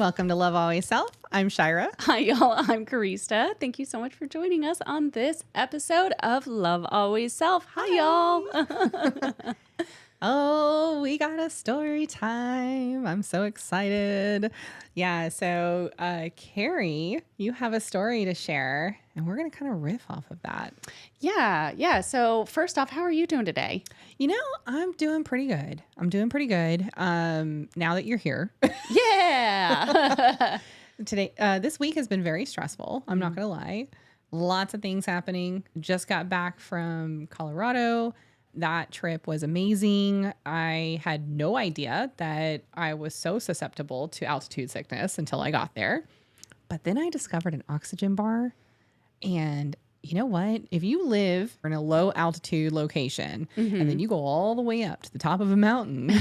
welcome to Love Always Self. I'm Shyra. Hi, y'all. I'm Karista. Thank you so much for joining us on this episode of Love Always Self. Hi, y'all. Oh, we got a story time. I'm so excited. Yeah, so Carrie, you have a story to share, and we're going to kind of riff off of that. Yeah. So first off, how are you doing today? You know, I'm doing pretty good. Now that you're here. Yeah. Today, this week has been very stressful. I'm not going to lie. Lots of things happening. Just got back from Colorado. That trip was amazing. I had no idea that I was so susceptible to altitude sickness until I got there. But then I discovered an oxygen bar. And you know what? If you live in a low altitude location and then you go all the way up to the top of a mountain,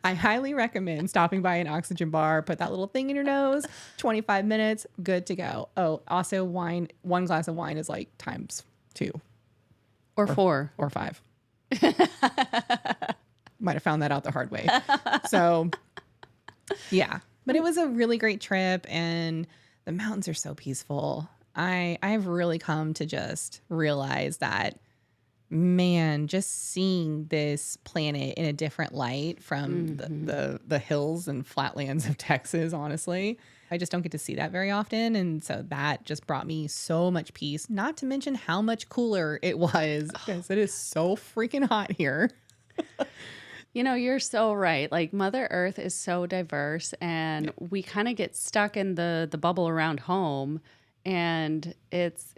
I highly recommend stopping by an oxygen bar, put that little thing in your nose, 25 minutes, good to go. Oh, also wine, one glass of wine is like times 2. Or 4. Or 5. Might have found that out the hard way. So, yeah. But it was a really great trip, and the mountains are so peaceful. I've really come to just realize that, man, just seeing this planet in a different light from the hills and flatlands of Texas, honestly. I just don't get to see that very often. And so that just brought me so much peace, not to mention how much cooler it was because it is so freaking hot here. You know, you're so right. Like Mother Earth is so diverse, and we kind of get stuck in the bubble around home. And it's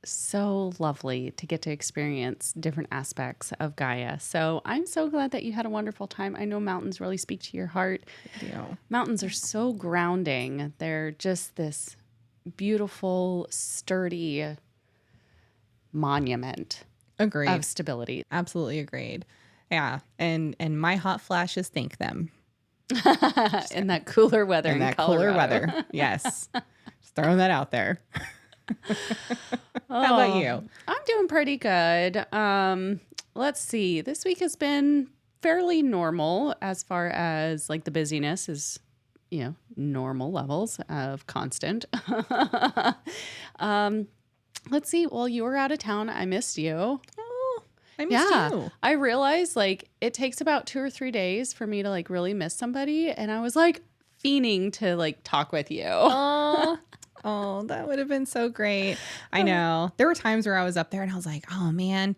so lovely to get to experience different aspects of Gaia. So I'm so glad that you had a wonderful time. I know mountains really speak to your heart. Mountains are so grounding. They're just this beautiful, sturdy monument of stability. Absolutely agreed. Yeah. And my hot flashes thank them. In that cooler weather in Colorado. Cooler weather. Yes. Just throwing that out there. How about you? I'm doing pretty good. Let's see. This week has been fairly normal as far as like the busyness is, normal levels of constant. Let's see. Well, you were out of town. I missed you. Oh, I missed you. I realized like it takes about 2 or 3 days for me to like really miss somebody. And I was like fiending to like talk with you. Oh, that would have been so great. I know. There were times where I was up there and I was like, oh man,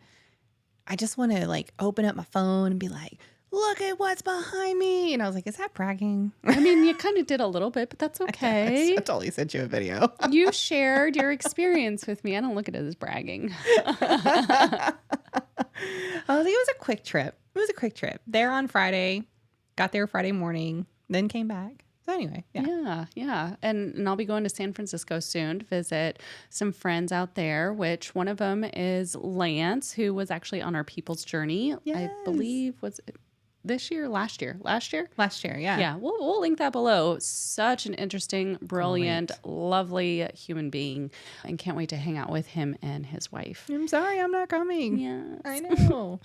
I just want to like open up my phone and be like, look at what's behind me. And I was like, is that bragging? I mean, you kind of did a little bit, but that's okay. I totally sent you a video. You shared your experience with me. I don't look at it as bragging. I think it was a quick trip. There on Friday, got there Friday morning, then came back. So anyway, yeah. And I'll be going to San Francisco soon to visit some friends out there, which one of them is Lance, who was actually on our People's Journey. Yes. I believe, was it this year? Last year, yeah. Yeah, we'll link that below. Such an interesting, brilliant, lovely human being, and can't wait to hang out with him and his wife. I'm sorry I'm not coming. Yeah, I know.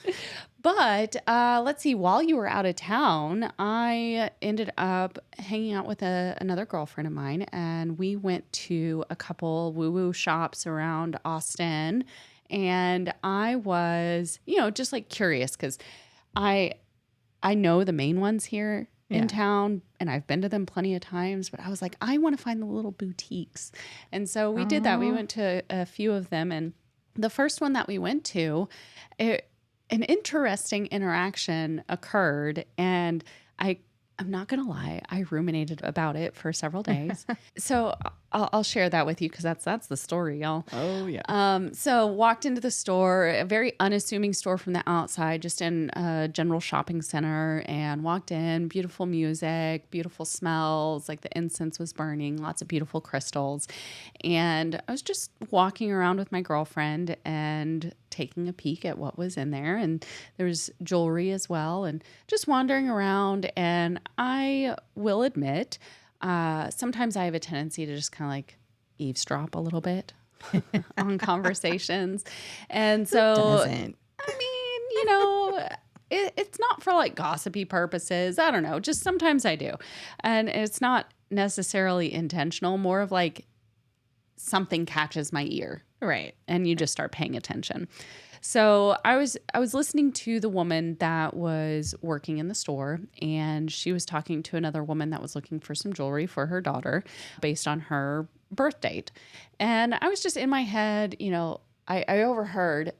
But let's see, while you were out of town, I ended up hanging out with another girlfriend of mine, and we went to a couple woo-woo shops around Austin. And I was, just like curious because I know the main ones here in town, and I've been to them plenty of times, but I was like, I want to find the little boutiques. And so we did that. We went to a few of them, and the first one that we went to, an interesting interaction occurred, and I'm not going to lie, I ruminated about it for several days. So I'll share that with you because that's the story, y'all. Oh, yeah. So walked into the store, a very unassuming store from the outside, just in a general shopping center, and walked in, beautiful music, beautiful smells, like the incense was burning, lots of beautiful crystals. And I was just walking around with my girlfriend and taking a peek at what was in there. And there was jewelry as well, and just wandering around. And I will admit, sometimes I have a tendency to just kind of like eavesdrop a little bit on conversations. And so, I mean, it's not for like gossipy purposes. I don't know. Just sometimes I do. And it's not necessarily intentional, more of like something catches my ear. Right. And you just start paying attention. So I was listening to the woman that was working in the store, and she was talking to another woman that was looking for some jewelry for her daughter based on her birth date. And I was just in my head, I overheard,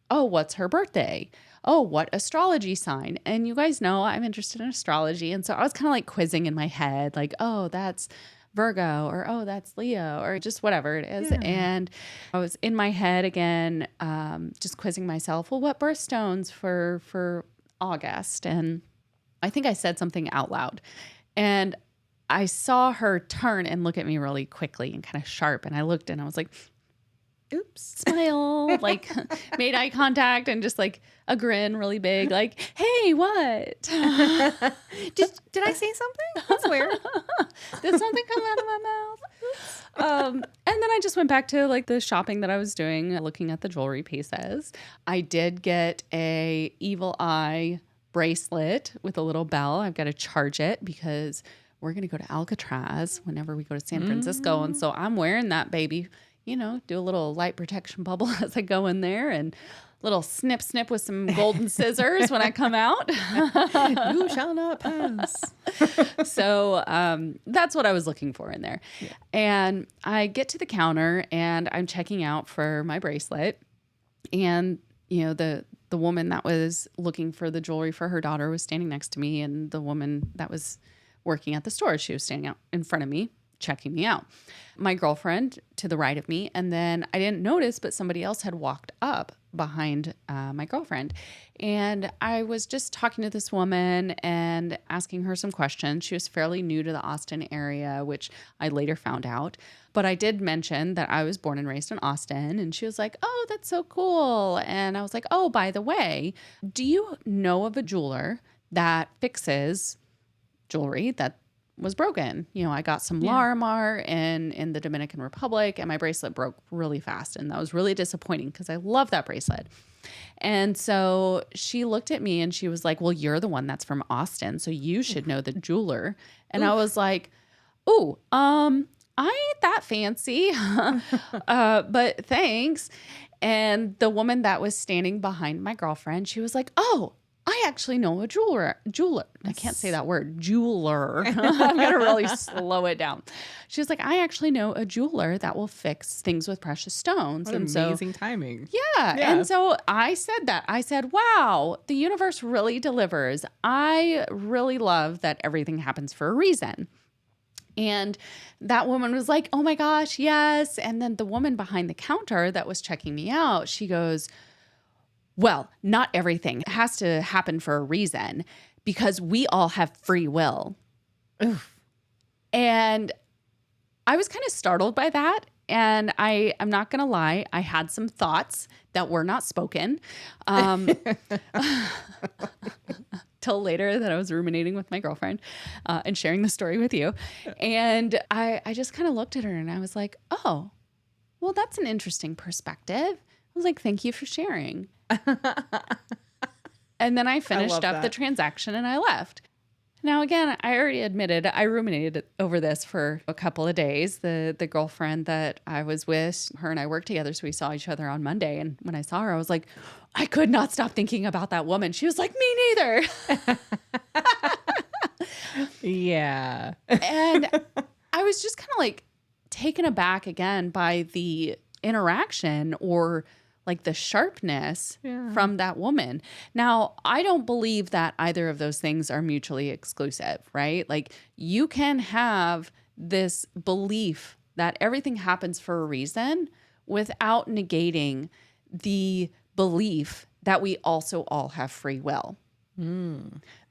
oh, what's her birthday? Oh, what astrology sign? And you guys know I'm interested in astrology. And so I was kind of like quizzing in my head, like, oh, that's Virgo, or oh, that's Leo, or just whatever it is. Yeah. And I was in my head again, just quizzing myself. Well, what birthstones for August? And I think I said something out loud, and I saw her turn and look at me really quickly and kind of sharp. And I looked and I was like, oops, smile, like made eye contact and just like a grin really big, like, hey, what? Did I say something? That's weird. Did something come out of my mouth? And then I just went back to like the shopping that I was doing, looking at the jewelry pieces. I did get a evil eye bracelet with a little bell. I've got to charge it because we're going to go to Alcatraz whenever we go to San Francisco. And so I'm wearing that baby, do a little light protection bubble as I go in there, and little snip with some golden scissors when I come out. You shall not pass. So that's what I was looking for in there. Yeah. And I get to the counter and I'm checking out for my bracelet. And, the woman that was looking for the jewelry for her daughter was standing next to me. And the woman that was working at the store, she was standing out in front of me, checking me out. My girlfriend to the right of me. And then I didn't notice, but somebody else had walked up behind my girlfriend. And I was just talking to this woman and asking her some questions. She was fairly new to the Austin area, which I later found out. But I did mention that I was born and raised in Austin. And she was like, oh, that's so cool. And I was like, oh, by the way, do you know of a jeweler that fixes jewelry that was broken? I got some Larimar in the Dominican Republic, and my bracelet broke really fast. And that was really disappointing because I love that bracelet. And so she looked at me and she was like, well, you're the one that's from Austin, so you should know the jeweler. And I was like, oh, I ain't that fancy, but thanks. And the woman that was standing behind my girlfriend, she was like, oh, I actually know a jeweler. I can't say that word. Jeweler. I'm going to really slow it down. She was like, I actually know a jeweler that will fix things with precious stones. What amazing timing. Yeah. And so I said that. I said, wow, the universe really delivers. I really love that everything happens for a reason. And that woman was like, oh my gosh, yes. And then the woman behind the counter that was checking me out, she goes, well, not everything has to happen for a reason because we all have free will. Oof. And I was kind of startled by that. And I'm not going to lie, I had some thoughts that were not spoken. Till later that I was ruminating with my girlfriend and sharing the story with you. And I just kind of looked at her and I was like, oh, well, that's an interesting perspective. I was like, thank you for sharing. And then I finished up the transaction and I left. Now, again, I already admitted I ruminated over this for a couple of days. The girlfriend that I was with, her and I worked together, so we saw each other on Monday. And when I saw her, I was like, I could not stop thinking about that woman. She was like, me neither. Yeah. And I was just kind of like taken aback again by the interaction or like the sharpness from that woman. Now, I don't believe that either of those things are mutually exclusive, right? Like you can have this belief that everything happens for a reason without negating the belief that we also all have free will.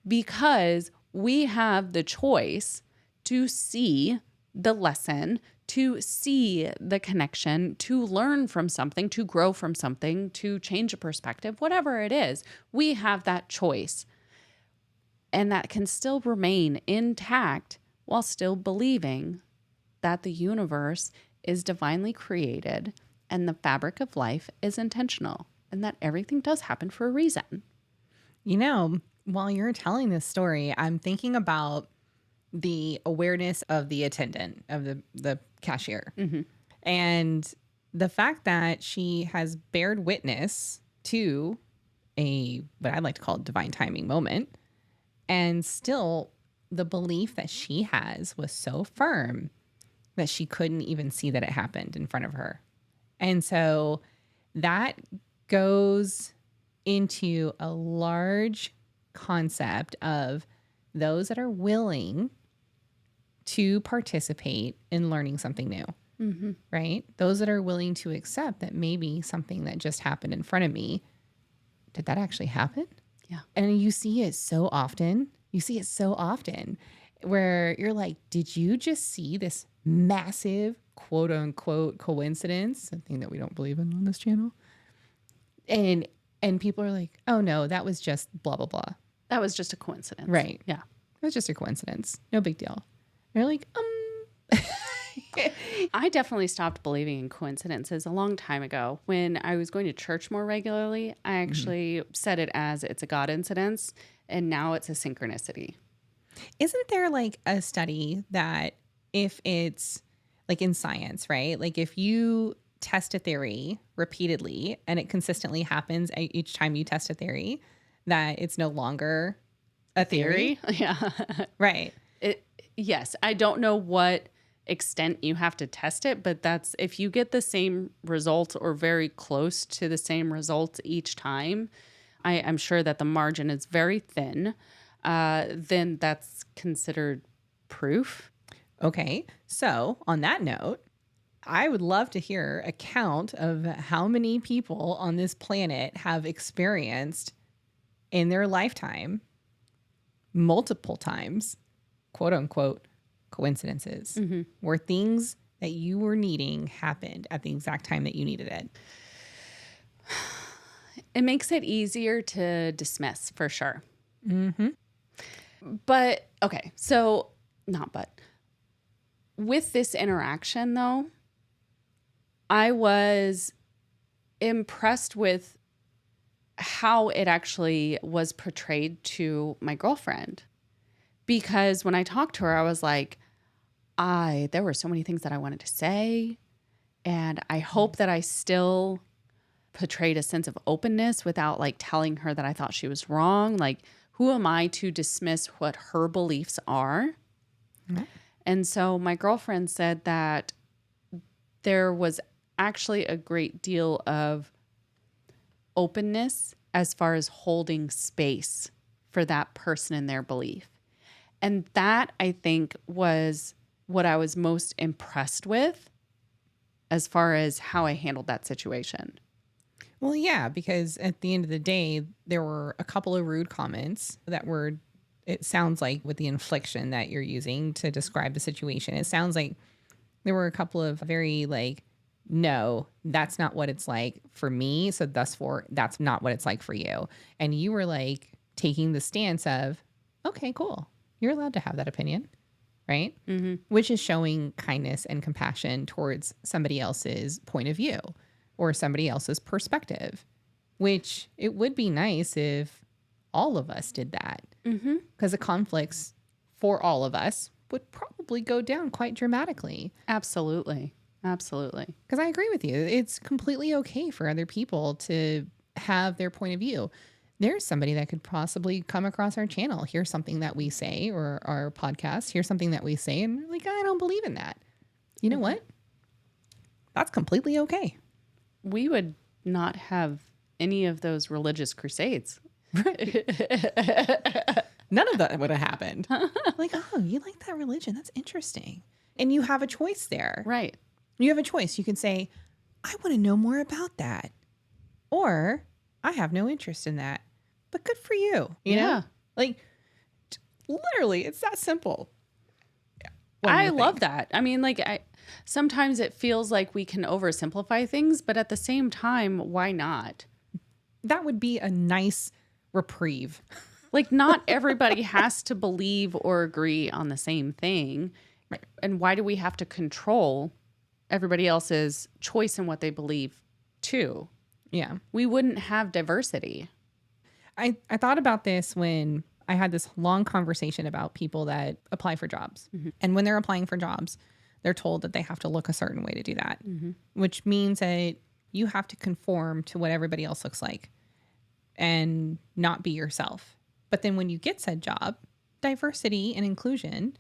Because we have the choice to see the lesson, to see the connection, to learn from something, to grow from something, to change a perspective, whatever it is. We have that choice. And that can still remain intact while still believing that the universe is divinely created and the fabric of life is intentional and that everything does happen for a reason. While you're telling this story, I'm thinking about the awareness of the attendant, of the cashier. Mm-hmm. And the fact that she has bared witness to what I'd like to call a divine timing moment. And still the belief that she has was so firm that she couldn't even see that it happened in front of her. And so that goes into a large concept of those that are willing to participate in learning something new, Mm-hmm. right? Those that are willing to accept that maybe something that just happened in front of me, did that actually happen? Yeah. And you see it so often. Where you're like, did you just see this massive quote unquote coincidence? Something that we don't believe in on this channel. And people are like, oh no, that was just blah, blah, blah. That was just a coincidence. Right. Yeah. It was just a coincidence. No big deal. And you're like, I definitely stopped believing in coincidences a long time ago. When I was going to church more regularly, I actually said it as it's a God incidence, and now it's a synchronicity. Isn't there like a study that if it's like in science, right? Like if you test a theory repeatedly and it consistently happens each time you test a theory, that it's no longer a theory? Yeah. Right. Yes. I don't know what extent you have to test it, but that's if you get the same result or very close to the same results each time, I'm sure that the margin is very thin. Then that's considered proof. Okay. So on that note, I would love to hear a count of how many people on this planet have experienced in their lifetime multiple times, quote unquote, coincidences where things that you were needing happened at the exact time that you needed it. It makes it easier to dismiss for sure. Mm-hmm. But okay, so not but with this interaction though, I was impressed with how it actually was portrayed to my girlfriend. Because when I talked to her, I was like, there were so many things that I wanted to say. And I hope that I still portrayed a sense of openness without like telling her that I thought she was wrong. Like, who am I to dismiss what her beliefs are? Mm-hmm. And so my girlfriend said that there was actually a great deal of openness as far as holding space for that person and their belief. And that, I think, was what I was most impressed with as far as how I handled that situation. Well, yeah, because at the end of the day, there were a couple of rude comments that were, it sounds like with the inflection that you're using to describe the situation, it sounds like there were a couple of very like, no, that's not what it's like for me. So thus for that's not what it's like for you. And you were like taking the stance of, okay, cool. You're allowed to have that opinion, right? Mm-hmm. Which is showing kindness and compassion towards somebody else's point of view or somebody else's perspective, which it would be nice if all of us did that, because the conflicts for all of us would probably go down quite dramatically. Absolutely. Absolutely. Because I agree with you. It's completely okay for other people to have their point of view. There's somebody that could possibly come across our channel, hear something that we say, or our podcast, hear something that we say, and like, I don't believe in that. You know what? That's completely okay. We would not have any of those religious crusades. None of that would have happened. Like, oh, you like that religion? That's interesting. And you have a choice there. Right. You have a choice. You can say, I want to know more about that. Or I have no interest in that. But good for you. You know? Like, literally, it's that simple. I love that. I mean, like, sometimes it feels like we can oversimplify things, but at the same time, why not? That would be a nice reprieve. Like, not everybody has to believe or agree on the same thing. Right. And why do we have to control everybody else's choice in what they believe too? Yeah. We wouldn't have diversity. I thought about this when I had this long conversation about people that apply for jobs. And when they're applying for jobs, they're told that they have to look a certain way to do that, which means that you have to conform to what everybody else looks like and not be yourself. But then when you get said job, diversity and inclusion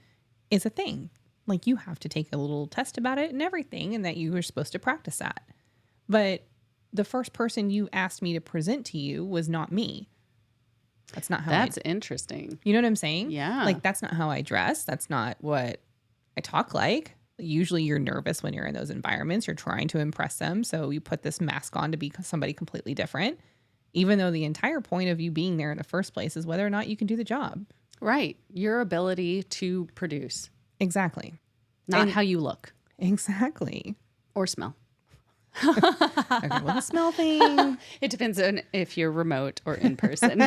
is a thing. Like you have to take a little test about it and everything, and that you were supposed to practice that. But the first person you asked me to present to you was not me. That's not how That's interesting. You know what I'm saying? Yeah. Like that's not how I dress. That's not what I talk like. Usually you're nervous when you're in those environments. You're trying to impress them. So you put this mask on to be somebody completely different, even though the entire point of you being there in the first place is whether or not you can do the job. Right. Your ability to produce. Exactly. Not how you look. Exactly. Or smell. Okay, well, the smell thing. It depends on if you're remote or in person.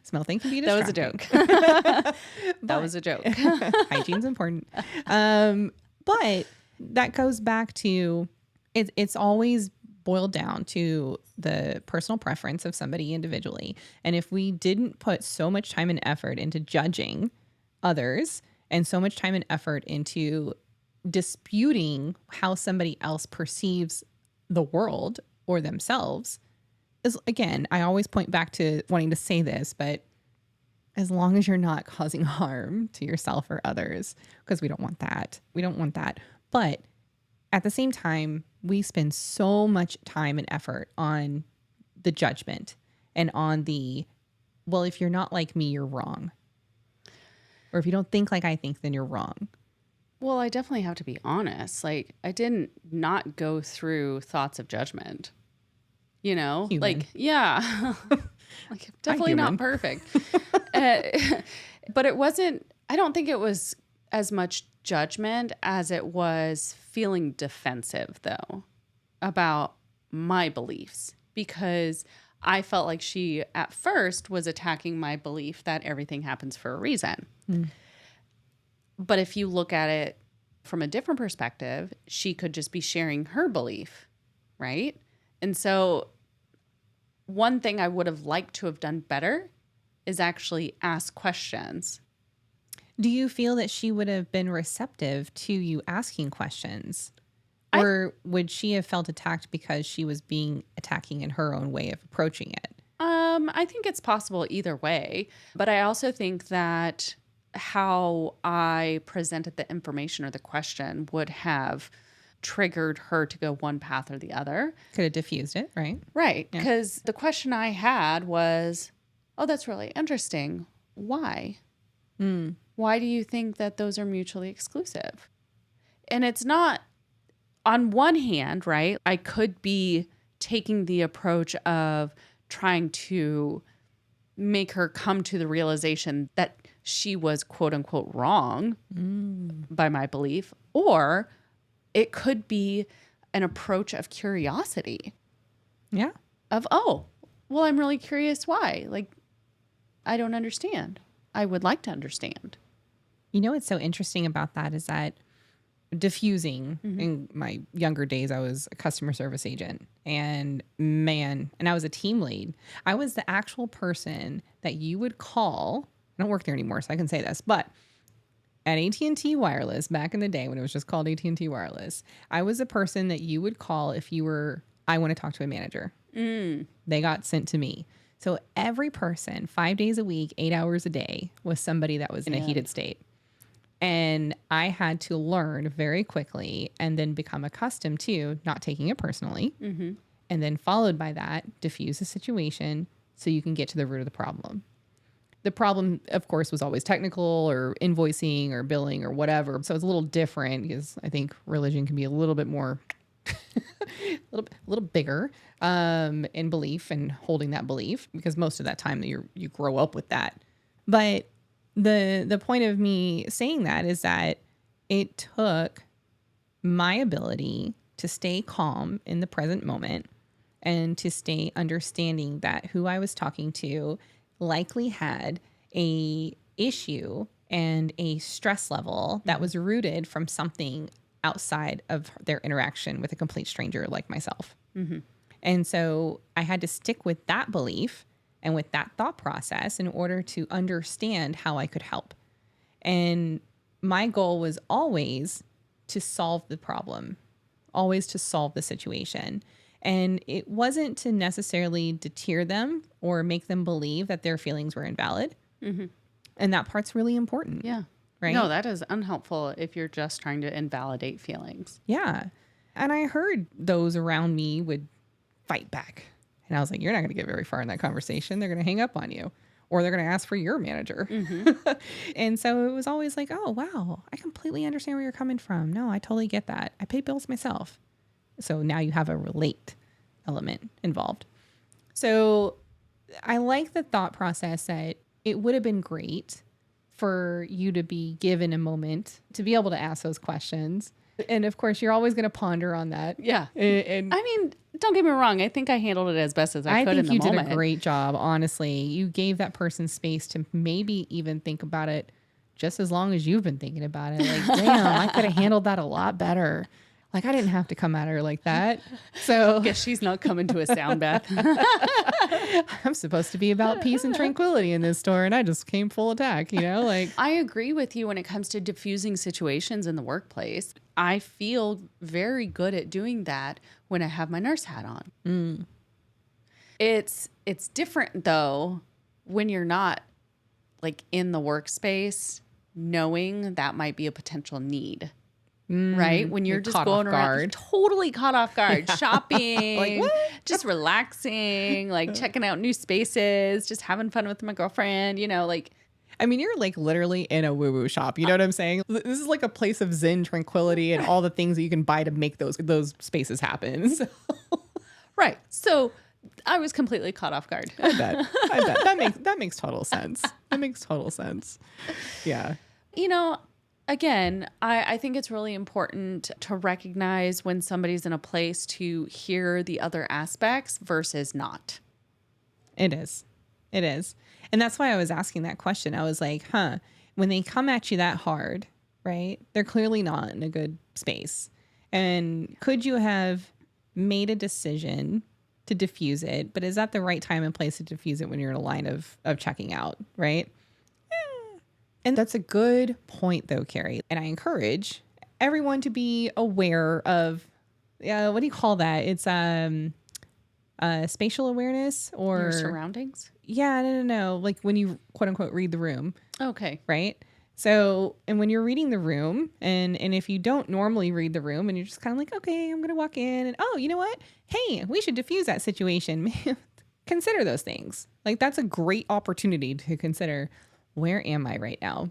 Smell thing can be That was a distracting. joke. That was a joke. Hygiene's important. But that goes back to it's always boiled down to the personal preference of somebody individually. And if we didn't put so much time and effort into judging others and so much time and effort into disputing how somebody else perceives the world or themselves, is, again, I always point back to wanting to say this, but as long as you're not causing harm to yourself or others, because we don't want that. We don't want that. But at the same time, we spend so much time and effort on the judgment and on the, well, if you're not like me, you're wrong. Or if you don't think like I think, then you're wrong. Well, I definitely have to be honest. Like, I didn't not go through thoughts of judgment. You know, Human. like, yeah, like definitely human. not perfect. But it wasn't, I don't think it was as much judgment as it was feeling defensive, though, about my beliefs, because I felt like she at first was attacking my belief that everything happens for a reason. But if you look at it from a different perspective, she could just be sharing her belief, right? And so one thing I would have liked to have done better is actually ask questions. Do you feel that she would have been receptive to you asking questions? Or would she have felt attacked because she was being attacking in her own way of approaching it? I think it's possible either way. But I also think that how I presented the information or the question would have triggered her to go one path or the other. Could have diffused it, right? Right. Because the question I had was, oh, that's really interesting. Why? Why do you think that those are mutually exclusive? And it's not, on one hand, right, I could be taking the approach of trying to make her come to the realization that she was quote unquote wrong by my belief, or it could be an approach of curiosity. Yeah. Of, oh, well, I'm really curious why. Like, I don't understand. I would like to understand. You know what's so interesting about that is that diffusing, in my younger days, I was a customer service agent, and I was a team lead. I was the actual person that you would call. I don't work there anymore, so I can say this, but at AT&T Wireless, back in the day when it was just called AT&T Wireless, I was the person that you would call if you were, I want to talk to a manager. They got sent to me. So every person, 5 days a week, 8 hours a day, was somebody that was in a heated state. And I had to learn very quickly and then become accustomed to not taking it personally. And then followed by that, diffuse the situation so you can get to the root of the problem. The problem, of course, was always technical or invoicing or billing or whatever. So it's a little different because I think religion can be a little bit more, a little bigger in belief and holding that belief, because most of that time that you grow up with that. But the point of me saying that is that it took my ability to stay calm in the present moment and to stay understanding that who I was talking to likely had a issue and a stress level that was rooted from something outside of their interaction with a complete stranger like myself. And so I had to stick with that belief and with that thought process in order to understand how I could help. And my goal was always to solve the problem, always to solve the situation. And it wasn't to necessarily deter them or make them believe that their feelings were invalid. Mm-hmm. And that part's really important. Yeah. Right? No, that is unhelpful if you're just trying to invalidate feelings. Yeah. And I heard those around me would fight back. And I was like, you're not going to get very far in that conversation. They're going to hang up on you or they're going to ask for your manager. Mm-hmm. And so it was always like, oh, wow, I completely understand where you're coming from. No, I totally get that. I pay bills myself. So now you have a relate element involved. So I like the thought process that it would have been great for you to be given a moment to be able to ask those questions. And of course, you're always going to ponder on that. Yeah. And I mean, don't get me wrong. I think I handled it as best as I could in the moment. I think you did a great job, honestly. You gave that person space to maybe even think about it just as long as you've been thinking about it. Like, damn, I could have handled that a lot better. Like, I didn't have to come at her like that. So guess she's not coming to a sound bath. I'm supposed to be about peace and tranquility in this store, and I just came full attack, you know? Like, I agree with you when it comes to diffusing situations in the workplace. I feel very good at doing that when I have my nurse hat on. Mm. It's different though when you're not like in the workspace, knowing that might be a potential need. Right? When you're just going around totally caught off guard, shopping, like, just relaxing, like checking out new spaces, just having fun with my girlfriend, you know, like. I mean, you're like literally in a woo-woo shop. You know what I'm saying? This is like a place of zen, tranquility, and all the things that you can buy to make those spaces happen. So. Right. So I was completely caught off guard. I bet. That makes total sense. That makes total sense. Yeah. You know, again, I think it's really important to recognize when somebody's in a place to hear the other aspects versus not. It is. And that's why I was asking that question. I was like, when they come at you that hard, right? They're clearly not in a good space. And could you have made a decision to diffuse it? But is that the right time and place to diffuse it when you're in a line of checking out, right? And that's a good point, though, Carrie. And I encourage everyone to be aware of, what do you call that? It's spatial awareness or your surroundings. Yeah, no. Like when you quote unquote read the room. Okay. Right. So, and when you're reading the room and if you don't normally read the room and you're just kind of like, okay, I'm going to walk in and, oh, you know what? Hey, we should diffuse that situation. Consider those things. Like that's a great opportunity to consider, where am I right now?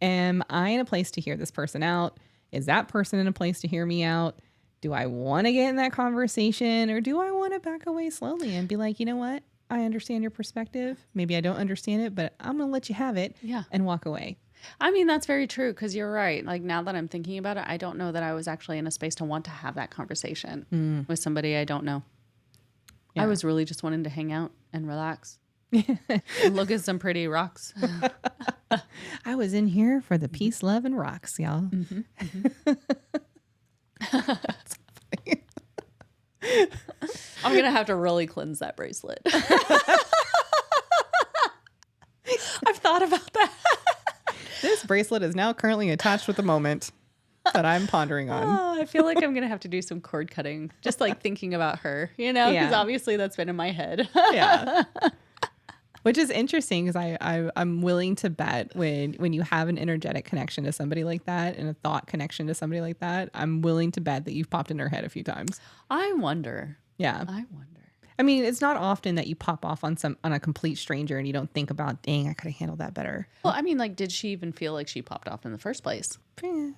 Am I in a place to hear this person out? Is that person in a place to hear me out? Do I want to get in that conversation or do I want to back away slowly and be like, you know what? I understand your perspective. Maybe I don't understand it, but I'm going to let you have it and walk away. I mean, that's very true because you're right. Like now that I'm thinking about it, I don't know that I was actually in a space to want to have that conversation with somebody I don't know. Yeah. I was really just wanting to hang out and relax. And look at some pretty rocks. I was in here for the peace, love, and rocks, y'all. Mm-hmm. Mm-hmm. That's funny. I'm gonna have to really cleanse that bracelet. I've thought about that. This bracelet is now currently attached with the moment that I'm pondering on. Oh, I feel like I'm gonna have to do some cord cutting, just like thinking about her, you know, because obviously that's been in my head. Yeah. Which is interesting because I'm willing to bet when you have an energetic connection to somebody like that and a thought connection to somebody like that, I'm willing to bet that you've popped in her head a few times. I wonder. Yeah. I wonder. I mean, it's not often that you pop off on a complete stranger and you don't think about, dang, I could have handled that better. Well, I mean, like, did she even feel like she popped off in the first place? Yeah.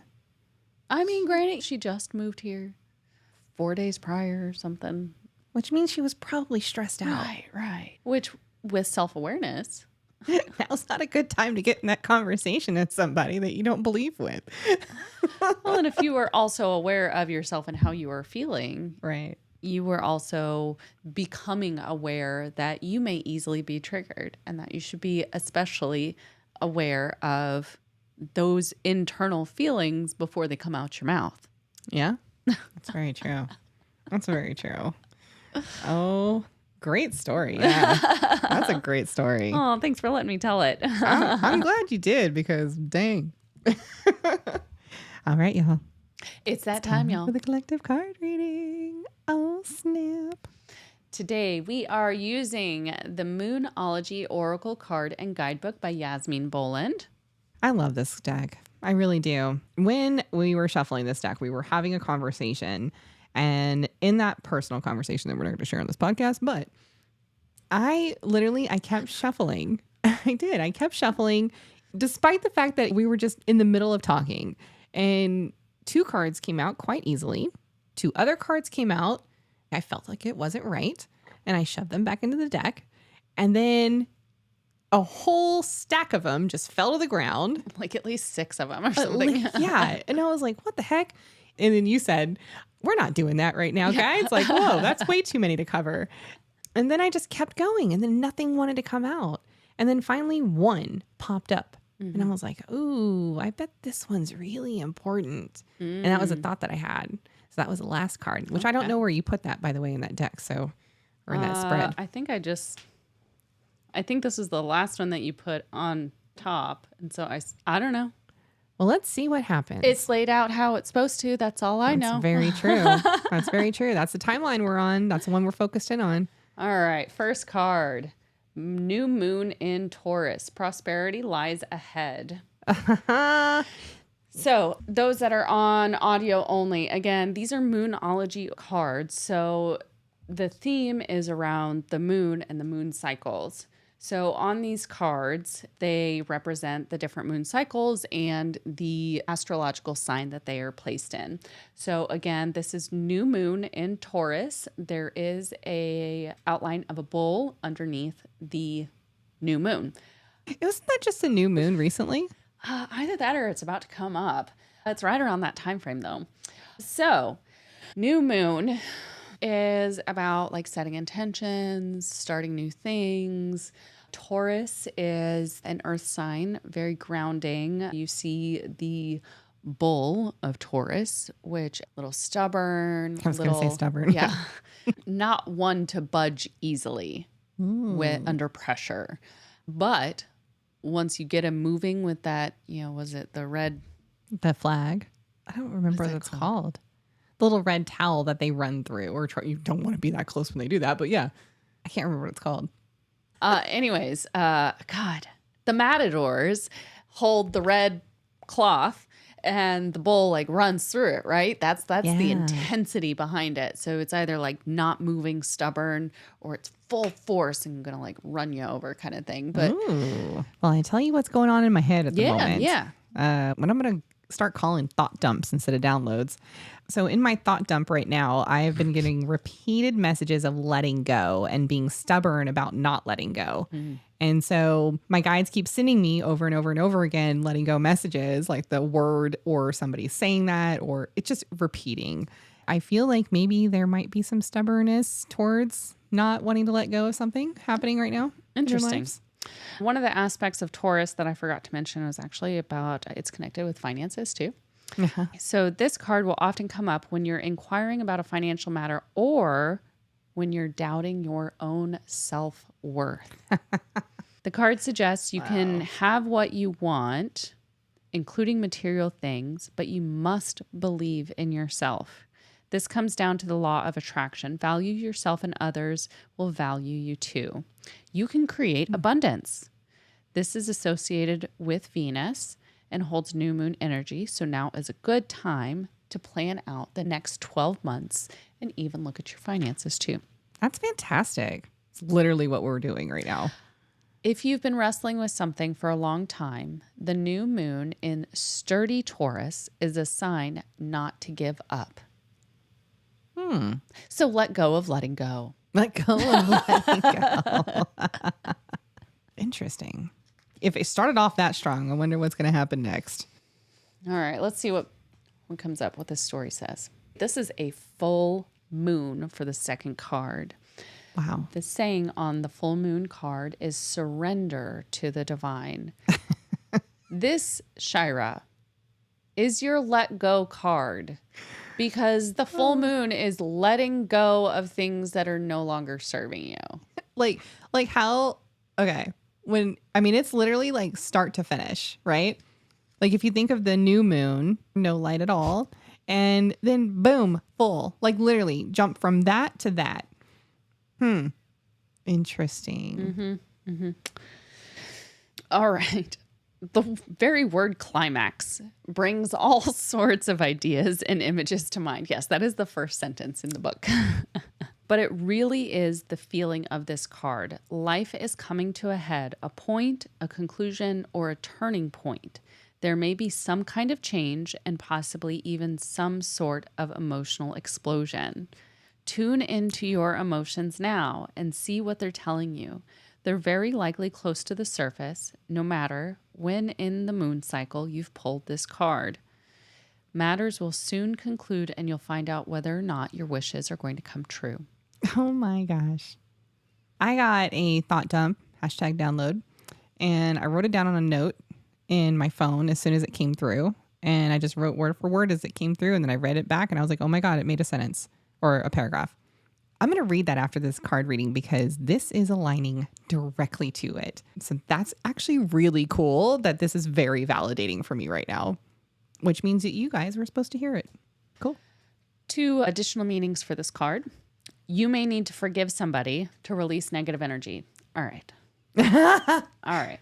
I mean, granted, she just moved here 4 days prior or something. Which means she was probably stressed out. Right. Which, with self-awareness, now's not a good time to get in that conversation with somebody that you don't believe with. Well, and if you were also aware of yourself and how you were feeling, right, you were also becoming aware that you may easily be triggered and that you should be especially aware of those internal feelings before they come out your mouth. Yeah, that's very true. That's very true. Oh, great story. Yeah. That's a great story. Oh, thanks for letting me tell it. I'm glad you did because dang. All right, y'all. It's that time, For y'all. the collective card reading. Oh, snap. Today, we are using the Moonology Oracle card and guidebook by Yasmin Boland. I love this deck. I really do. When we were shuffling this deck, we were having a conversation. And in that personal conversation that we're not going to share on this podcast, but I kept shuffling. I did. I kept shuffling despite the fact that we were just in the middle of talking. And 2 cards came out quite easily. 2 other cards came out. I felt like it wasn't right. And I shoved them back into the deck. And then a whole stack of them just fell to the ground. Like at least 6 of them or something. Yeah. And I was like, what the heck? And then you said, we're not doing that right now, guys. Like, whoa, that's way too many to cover. And then I just kept going and then nothing wanted to come out. And then finally 1 popped up. And I was like, ooh, I bet this one's really important. And that was a thought that I had. So that was the last card, which I don't know where you put that, by the way, in that deck. So, or in that spread. I think this is the last one that you put on top. And so I don't know. Well, let's see what happens. It's laid out how it's supposed to. That's all I know. That's very true. That's very true. That's the timeline we're on. That's the one we're focused in on. All right. First card. New moon in Taurus. Prosperity lies ahead. So those that are on audio only, again, these are Moonology cards. So the theme is around the moon and the moon cycles. So on these cards, they represent the different moon cycles and the astrological sign that they are placed in. So again, this is new moon in Taurus. There is a outline of a bull underneath the new moon. Wasn't that just a new moon recently? Either that or it's about to come up. It's right around that time frame though. So new moon is about like setting intentions, starting new things. Taurus is an earth sign, very grounding. You see the bull of Taurus, which a little stubborn. I was going to say stubborn. Yeah. Not one to budge easily under pressure. But once you get him moving with that, was it the red? The flag. I don't remember what it's called. The little red towel that they run through, or you don't want to be that close when they do that, but yeah, I can't remember what it's called. God, the matadors hold the red cloth and the bull like runs through it, right? That's the intensity behind it. So it's either like not moving, stubborn, or it's full force and gonna like run you over kind of thing. But well, I tell you what's going on in my head at the moment. Yeah. When I'm gonna start calling thought dumps instead of downloads. So in my thought dump right now, I have been getting repeated messages of letting go and being stubborn about not letting go. And so my guides keep sending me over and over and over again, letting go messages, like the word or somebody saying that, or it's just repeating. I feel like maybe there might be some stubbornness towards not wanting to let go of something happening right now. Interesting. One of the aspects of Taurus that I forgot to mention was actually about it's connected with finances too. So this card will often come up when you're inquiring about a financial matter or when you're doubting your own self-worth. The card suggests you can have what you want, including material things, but you must believe in yourself. This comes down to the law of attraction. Value yourself and others will value you too. You can create abundance. This is associated with Venus and holds new moon energy. So now is a good time to plan out the next 12 months and even look at your finances too. That's fantastic. It's literally what we're doing right now. If you've been wrestling with something for a long time, the new moon in sturdy Taurus is a sign not to give up. So let go of letting go. Let go of letting go. Interesting. If it started off that strong, I wonder what's going to happen next. All right, let's see what comes up, what this story says. This is a full moon for the second card. Wow. The saying on the full moon card is surrender to the divine. This, Shyra, is your let go card. because the full moon is letting go of things that are no longer serving you. Like how, okay. It's literally like start to finish, right? Like if you think of the new moon, no light at all. And then boom, full, like literally jump from that to that. Interesting. All right. The very word climax brings all sorts of ideas and images to mind. Yes, that is the first sentence in the book. But it really is the feeling of this card. Life is coming to a head, a point, a conclusion, or a turning point. There may be some kind of change and possibly even some sort of emotional explosion. Tune into your emotions now and see what they're telling you. They're very likely close to the surface, no matter when in the moon cycle you've pulled this card. Matters will soon conclude and you'll find out whether or not your wishes are going to come true. Oh my gosh. I got a thought dump, #download, and I wrote it down on a note in my phone as soon as it came through. And I just wrote word for word as it came through. And then I read it back and I was like, oh my God, it made a sentence or a paragraph. I'm going to read that after this card reading because this is aligning directly to it. So that's actually really cool that this is very validating for me right now, which means that you guys were supposed to hear it. Cool. 2 additional meanings for this card. You may need to forgive somebody to release negative energy. All right. All right.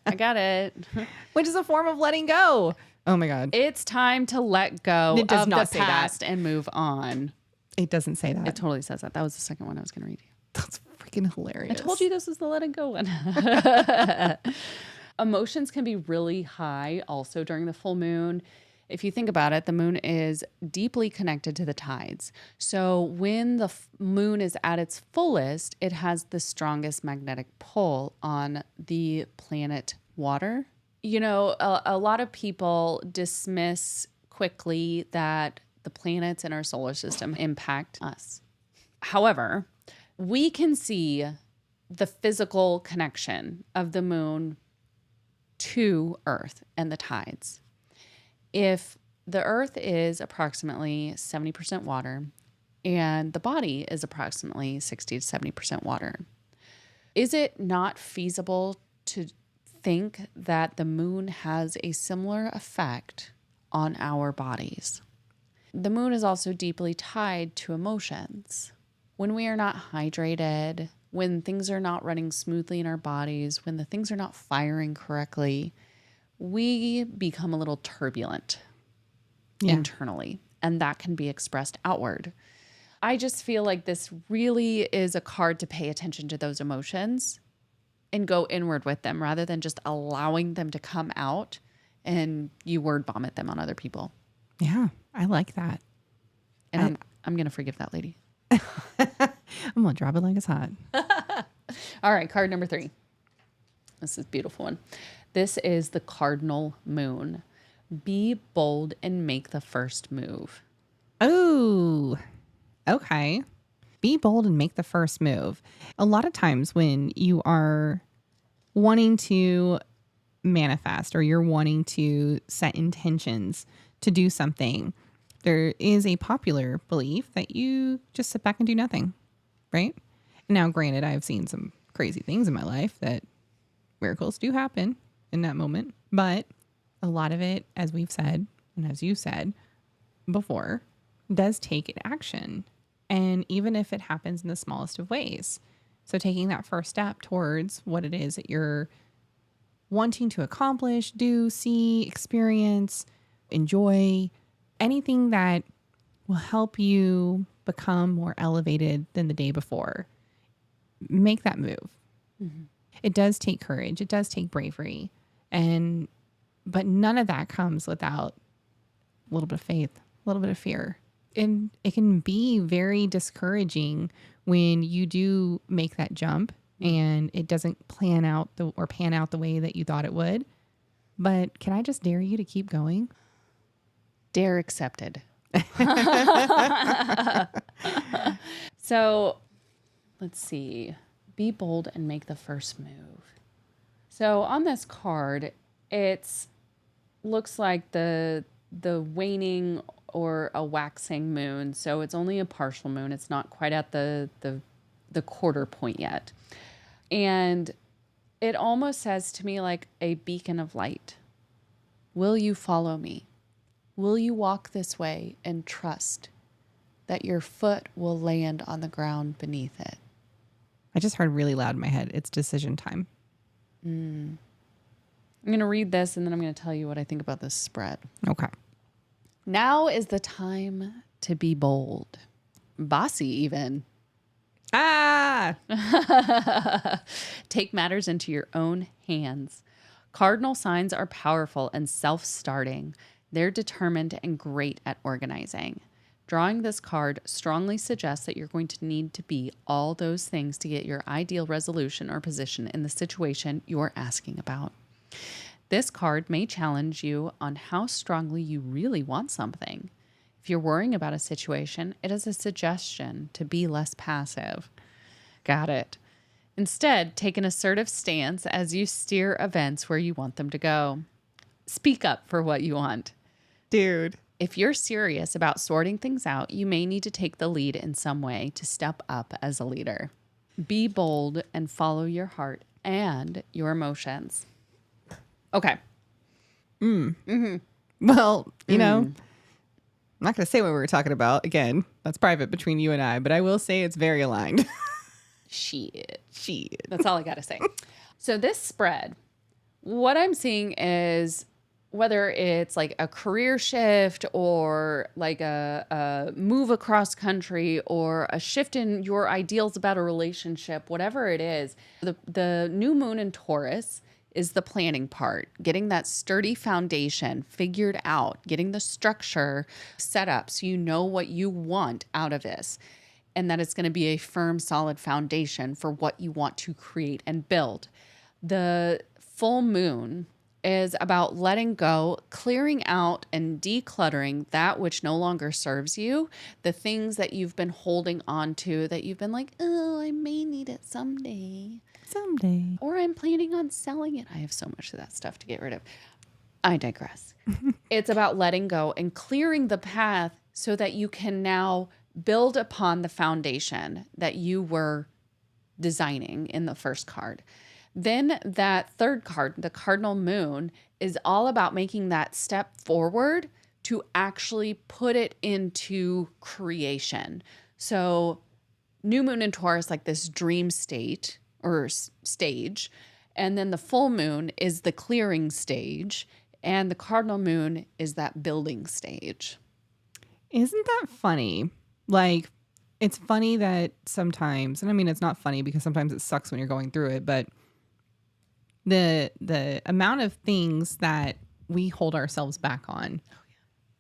I got it. Which is a form of letting go. Oh my God. It's time to let go It does of not the say past that. and move on. It doesn't say that. It totally says that. That was the second one I was going to read you. That's freaking hilarious. I told you this was the let it go one. Emotions can be really high also during the full moon. If you think about it, the moon is deeply connected to the tides. So when the moon is at its fullest, it has the strongest magnetic pull on the planet water. You know, a lot of people dismiss quickly that the planets in our solar system impact us. However, we can see the physical connection of the moon to Earth and the tides. If the Earth is approximately 70% water and the body is approximately 60 to 70% water, is it not feasible to think that the moon has a similar effect on our bodies? The moon is also deeply tied to emotions. When we are not hydrated, when things are not running smoothly in our bodies, when the things are not firing correctly, we become a little turbulent internally, and that can be expressed outward. I just feel like this really is a card to pay attention to those emotions and go inward with them rather than just allowing them to come out and you word vomit them on other people. Yeah, I like that. And I'm going to forgive that lady. I'm going to drop it like it's hot. All right, card number 3. This is a beautiful one. This is the cardinal moon. Be bold and make the first move. Oh, okay. Be bold and make the first move. A lot of times when you are wanting to manifest or you're wanting to set intentions to do something, there is a popular belief that you just sit back and do nothing, right? Now, granted, I've seen some crazy things in my life that miracles do happen in that moment, but a lot of it, as we've said, and as you said before, does take an action. And even if it happens in the smallest of ways. So taking that first step towards what it is that you're wanting to accomplish, do, see, experience, enjoy, anything that will help you become more elevated than the day before. Make that move. Mm-hmm. It does take courage. It does take bravery. But none of that comes without a little bit of faith, a little bit of fear. And it can be very discouraging when you do make that jump and it doesn't pan out the way that you thought it would. But can I just dare you to keep going? Dare accepted. So let's see. Be bold and make the first move. So on this card, it's looks like the waning or a waxing moon. So it's only a partial moon. It's not quite at the quarter point yet. And it almost says to me like a beacon of light. Will you follow me? Will you walk this way and trust that your foot will land on the ground beneath it? I just heard really loud in my head. It's decision time. I'm going to read this and then I'm going to tell you what I think about this spread. Okay. Now is the time to be bold. Bossy even. Ah! Take matters into your own hands. Cardinal signs are powerful and self-starting. They're determined and great at organizing. Drawing this card strongly suggests that you're going to need to be all those things to get your ideal resolution or position in the situation you're asking about. This card may challenge you on how strongly you really want something. If you're worrying about a situation, it is a suggestion to be less passive. Got it. Instead, take an assertive stance as you steer events where you want them to go. Speak up for what you want. Dude. If you're serious about sorting things out, you may need to take the lead in some way to step up as a leader. Be bold and follow your heart and your emotions. Okay. Well, you know, I'm not going to say what we were talking about. Again, that's private between you and I, but I will say it's very aligned. Shit. Shit. That's all I got to say. So this spread, what I'm seeing is whether it's like a career shift or like a move across country or a shift in your ideals about a relationship, whatever it is, the new moon in Taurus is the planning part, getting that sturdy foundation figured out, getting the structure set up so you know what you want out of this, and that it's going to be a firm, solid foundation for what you want to create and build. The full moon is about letting go, clearing out and decluttering that which no longer serves you, the things that you've been holding on to that you've been like, oh, I may need it someday. Someday. Or I'm planning on selling it. I have so much of that stuff to get rid of. I digress. It's about letting go and clearing the path so that you can now build upon the foundation that you were designing in the first card. Then that third card, the cardinal moon, is all about making that step forward to actually put it into creation. So new moon in Taurus, like this dream state or stage. And then the full moon is the clearing stage. And the cardinal moon is that building stage. Isn't that funny? Like, it's funny that sometimes, and I mean, it's not funny because sometimes it sucks when you're going through it, but the amount of things that we hold ourselves back on,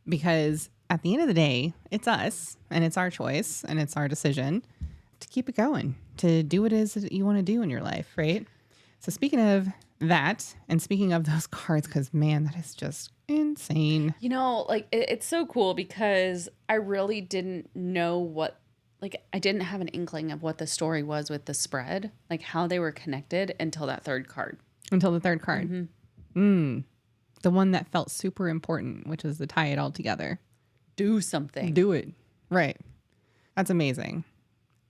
because at the end of the day, it's us and it's our choice and it's our decision to keep it going, to do what it is that you want to do in your life, right? So speaking of that, and speaking of those cards, because man, that is just insane. You know, like it's so cool because I really didn't know what, like I didn't have an inkling of what the story was with the spread, like how they were connected until that third card. Until the third card. The one that felt super important, which is to tie it all together. Do something. Do it. Right. That's amazing.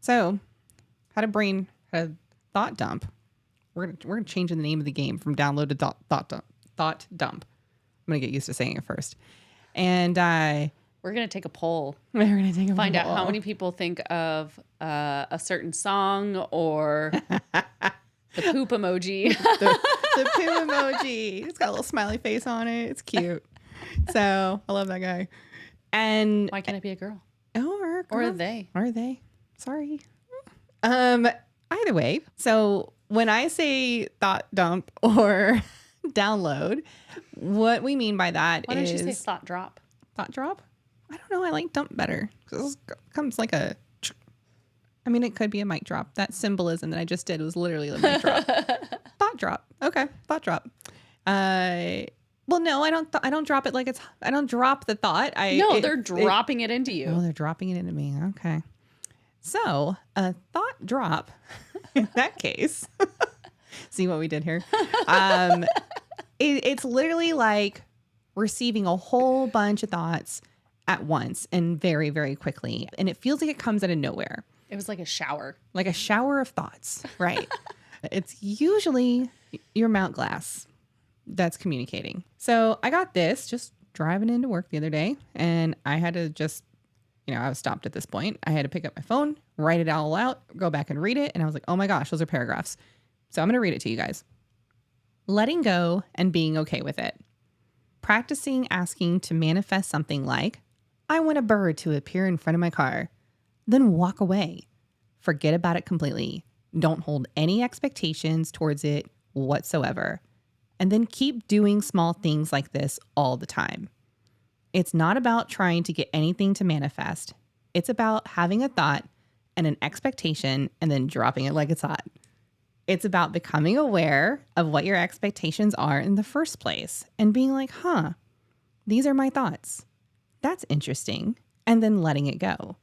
So, had a thought dump. We're gonna change the name of the game from download to thought dump. I'm gonna get used to saying it first. And we're gonna take a poll. We're gonna take a find poll. out how many people think of a certain song or the poop emoji. the poop emoji. It's got a little smiley face on it. It's cute. So I love that guy. And why can't it be a girl? Or a they? Or they? Sorry. Either way. So when I say thought dump or download, what we mean by that Why is... don't you say thought drop? Thought drop? I don't know. I like dump better. Because it comes like a... I mean, it could be a mic drop. That symbolism that I just did was literally a mic drop. Thought drop. Okay. Thought drop. Well, no, I don't drop it like it's... I don't drop the thought. They're dropping it into you. Oh, they're dropping it into me. Okay. So a thought drop in that case, see what we did here? It's literally like receiving a whole bunch of thoughts at once and very, very quickly. And it feels like it comes out of nowhere. It was like a shower. Like a shower of thoughts, right? It's usually your Mount Glass that's communicating. So I got this just driving into work the other day, and I had to just, I was stopped at this point. I had to pick up my phone, write it all out, go back and read it. And I was like, oh my gosh, those are paragraphs. So I'm going to read it to you guys. Letting go and being okay with it. Practicing asking to manifest something like, I want a bird to appear in front of my car. Then walk away. Forget about it completely. Don't hold any expectations towards it whatsoever. And then keep doing small things like this all the time. It's not about trying to get anything to manifest. It's about having a thought and an expectation and then dropping it like it's hot. It's about becoming aware of what your expectations are in the first place and being like, these are my thoughts. That's interesting. And then letting it go.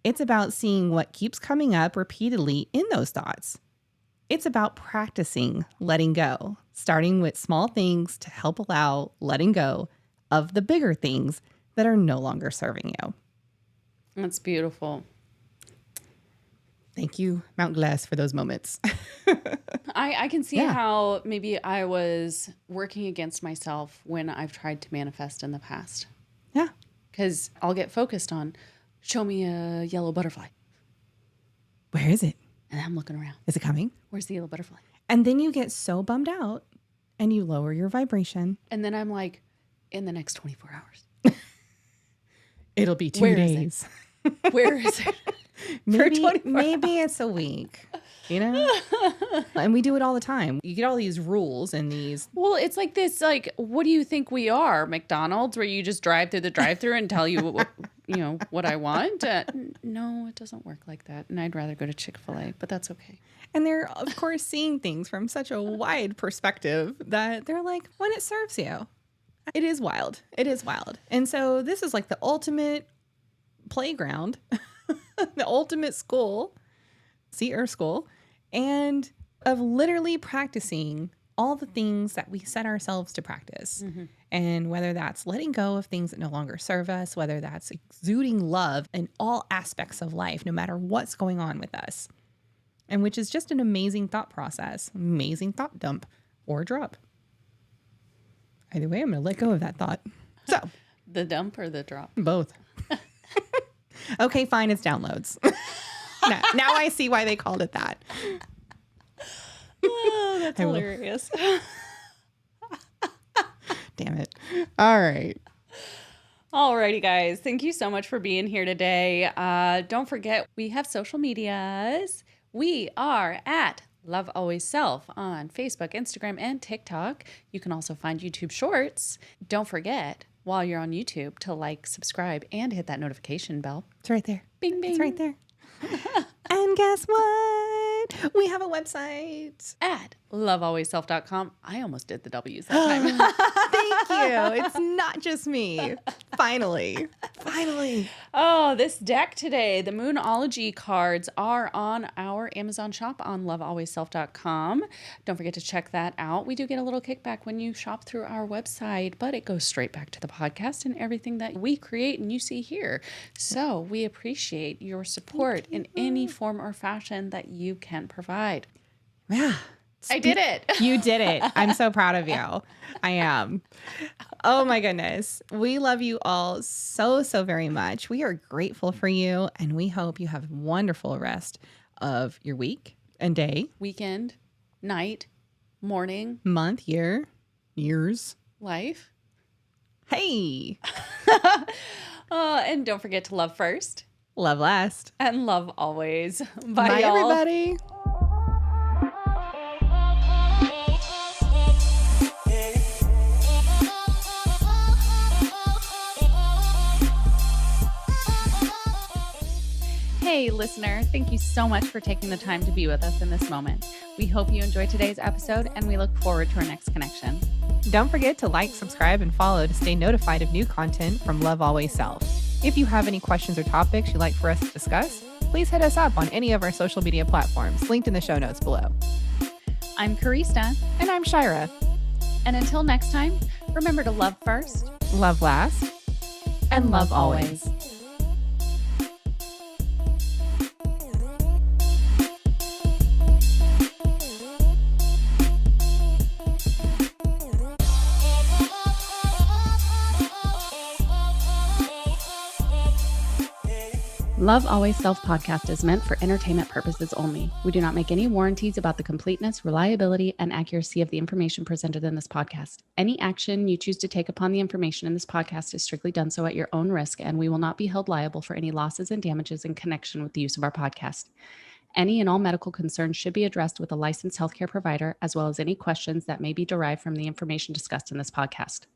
It's about seeing what keeps coming up repeatedly in those thoughts. It's about practicing letting go, starting with small things to help allow letting go of the bigger things that are no longer serving you. That's beautiful. Thank you, Mount Glass, for those moments. I can see how maybe I was working against myself when I've tried to manifest in the past. Yeah. Because I'll get focused on, show me a yellow butterfly. Where is it? And I'm looking around. Is it coming? Where's the yellow butterfly? And then you get so bummed out and you lower your vibration. And then I'm like, in the next 24 hours. It'll be 2 Where days. Is it? Where is it? Maybe it's a week, And we do it all the time. You get all these rules and these. Well, it's like this, what do you think we are? McDonald's, where you just drive through the drive-thru and tell you what I want? No, it doesn't work like that. And I'd rather go to Chick-fil-A, but that's okay. And they're, of course, seeing things from such a wide perspective that they're like, when it serves you. It is wild. It is wild. And so this is like the ultimate playground, the ultimate school, school, and of literally practicing all the things that we set ourselves to practice. Mm-hmm. And whether that's letting go of things that no longer serve us, whether that's exuding love in all aspects of life, no matter what's going on with us. And which is just an amazing thought process, amazing thought dump or drop. Either way, I'm going to let go of that thought. So, the dump or the drop? Both. Okay, fine. It's downloads. Now I see why they called it that. Oh, that's hilarious. Damn it. All right. Alrighty, guys. Thank you so much for being here today. Don't forget, we have social medias. We are at Love Always Self on Facebook, Instagram, and TikTok. You can also find YouTube Shorts. Don't forget, while you're on YouTube, to like, subscribe, and hit that notification bell. It's right there. Bing, bing. It's right there. And guess what? We have a website. At lovealwaysself.com. I almost did the W's that time. Thank you. It's not just me. Finally. Oh, this deck today, the Moonology cards, are on our Amazon shop on lovealwaysself.com. Don't forget to check that out. We do get a little kickback when you shop through our website, but it goes straight back to the podcast and everything that we create and you see here. So we appreciate your support in any form or fashion that you can provide. Yeah. I did it. You did it. I'm so proud of you. I am. Oh my goodness. We love you all so, so very much. We are grateful for you, and we hope you have a wonderful rest of your week and day, weekend, night, morning, month, year, years, life. Hey. And don't forget to love first, love last, and love always. Bye, y'all. Everybody. Hey, listener, thank you so much for taking the time to be with us in this moment. We hope you enjoyed today's episode, and we look forward to our next connection. Don't forget to like, subscribe, and follow to stay notified of new content from Love Always Self. If you have any questions or topics you'd like for us to discuss, please hit us up on any of our social media platforms linked in the show notes below. I'm Karista. And I'm Shyra. And until next time, remember to love first, love last, and love always. Love Always Self podcast is meant for entertainment purposes only. We do not make any warranties about the completeness, reliability, and accuracy of the information presented in this podcast. Any action you choose to take upon the information in this podcast is strictly done so at your own risk, and we will not be held liable for any losses and damages in connection with the use of our podcast. Any and all medical concerns should be addressed with a licensed healthcare provider, as well as any questions that may be derived from the information discussed in this podcast.